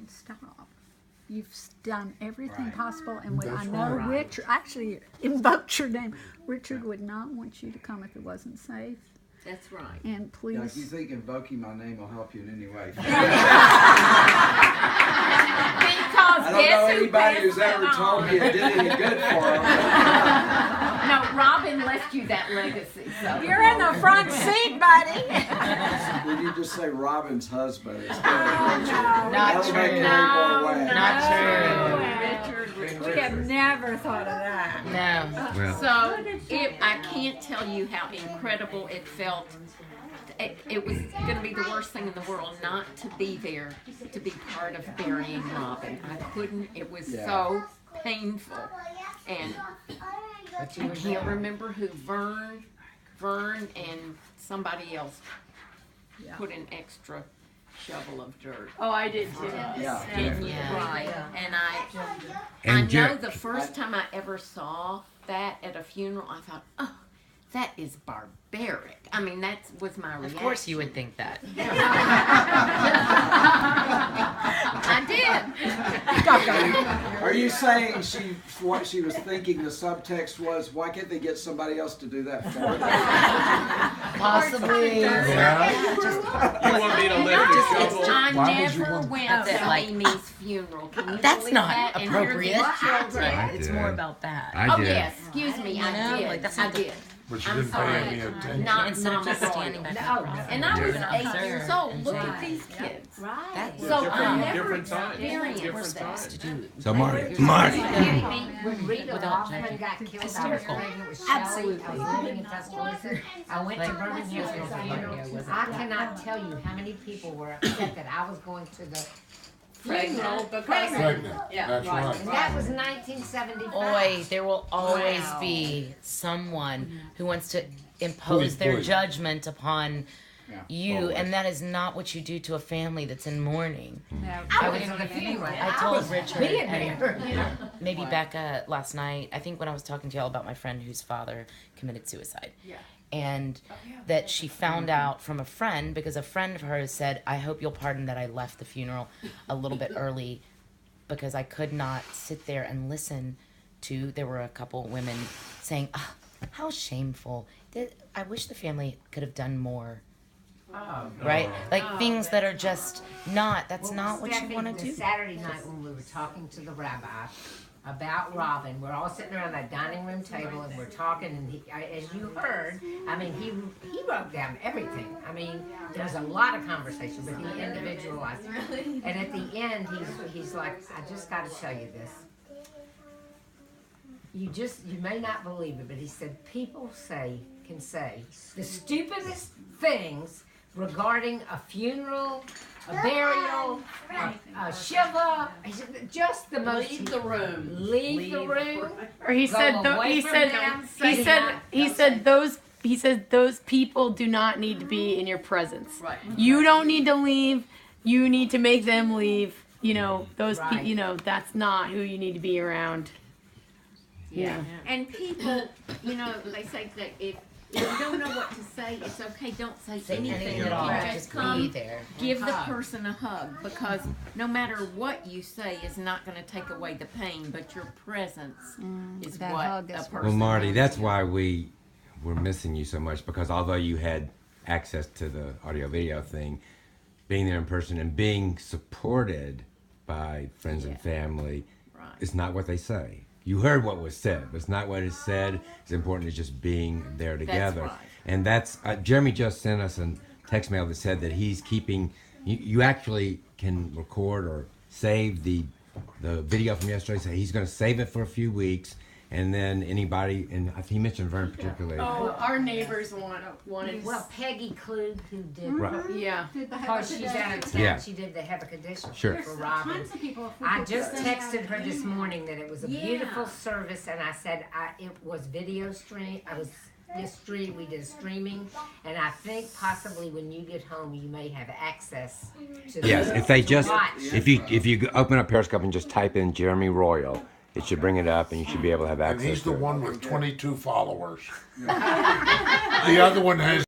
stop. You've done everything possible, and I That's know right. Richard actually invoked your name. Richard would not want you to come if it wasn't safe. That's right. And please. Yeah, if you think invoking my name will help you in any way. Because I don't know anybody who's ever told me it did any good for them. No, Robin left you that legacy. So. You're in the front seat, buddy. Did you just say Robin's husband instead of Richard? Not true. Not Richard, we have never thought of that. No. Well, So I can't tell you how incredible it felt. It was going to be the worst thing in the world not to be there, to be part of burying Robin. I couldn't. It was so painful. And I can't remember who, Vern and somebody else put an extra shovel of dirt. Oh, I did too. Yeah. Right. And And I know Jer- the first time I ever saw that at a funeral, I thought, oh, that is barbaric. I mean, that was my reaction. Of course you would think that. I did. Are you saying what she was thinking the subtext was, why can't they get somebody else to do that for them? Possibly. You want me to lift your shovel? I Why would you never want- went That's to like- Amy's funeral. Can you That's believe not that? And here appropriate. these children- I It's did. more about that. I Oh did. yes, excuse me, I know, did. like, that's I not the- did. But you I'm didn't pay sorry. any attention. Not Instead of just Mama standing Royal. back up. And I was Yeah. 8 years old. Look at these kids. That's So I never different times. experienced Different that. times. to do. So Marty, When Rita Without Hoffman judging. got killed, Hysterical. I was pregnant with Shelley. Absolutely. I was living in Tuscaloosa. I went to Birmingham's funeral. I cannot tell you how many people were upset that I was going to the funeral because Pregnant. That's right. and that was 1975. Boy, there will always Wow. be someone who wants to impose their Please. judgment upon you, always. and that is not what you do to a family that's in mourning. I was at the funeral. I told Richard being and there. maybe Becca last night, I think when I was talking to y'all about my friend whose father committed suicide. And that she found out from a friend, because a friend of hers said, I hope you'll pardon that I left the funeral a little bit early because I could not sit there and listen to, there were a couple women saying, oh, how shameful. I wish the family could have done more. Right? Like things that are just not, that's not what you Stephanie, want to the do. Saturday night when we were talking to the rabbi about Robin, we're all sitting around that dining room table and we're talking, and as you heard, I mean, he wrote down everything. I mean, there was a lot of conversation, but he individualized it. And at the end, he's like, I just got to tell you this. You may not believe it, but he said, people can say the stupidest things regarding a funeral, a burial, a shiva. He said, just the most. Leave the room. Leave the room. Or he Go said, away from them. he said those people do not need to be in your presence. Right. You don't need to leave. You need to make them leave. You know, those Right. that's not who you need to be around. Yeah. And people, they say that if you don't know what to say, it's okay. Don't say anything Anything at at all, all. just be come, there. give the person a hug, because no matter what you say is not going to take away the pain, but your presence is that what hug a is person. Well, Marty, needs. that's why we're missing you so much, because although you had access to the audio video thing, being there in person and being supported by friends and family Right. is not what they say. You heard what was said, but it's not what is said. It's important as just being there together. right. And that's, Jeremy just sent us a text mail that said that he's keeping, you actually can record or save the video from yesterday. So he's going to save it for a few weeks. And then anybody, and he mentioned Vern particularly. Oh, our neighbors wanted. Well, Peggy Klug, who did, Right. Yeah. because she's out of town, Yeah. she did the Hevakadish Sure. for Robin. I just texted her this morning that it was a beautiful service, and I said it was video stream. We did streaming, and I think possibly when you get home, you may have access to. Yes, if they just, watch. if you open up Periscope and just type in Jeremy Royal, it should bring it up and you should be able to have And access he's the to it. one with 22 followers. The other one has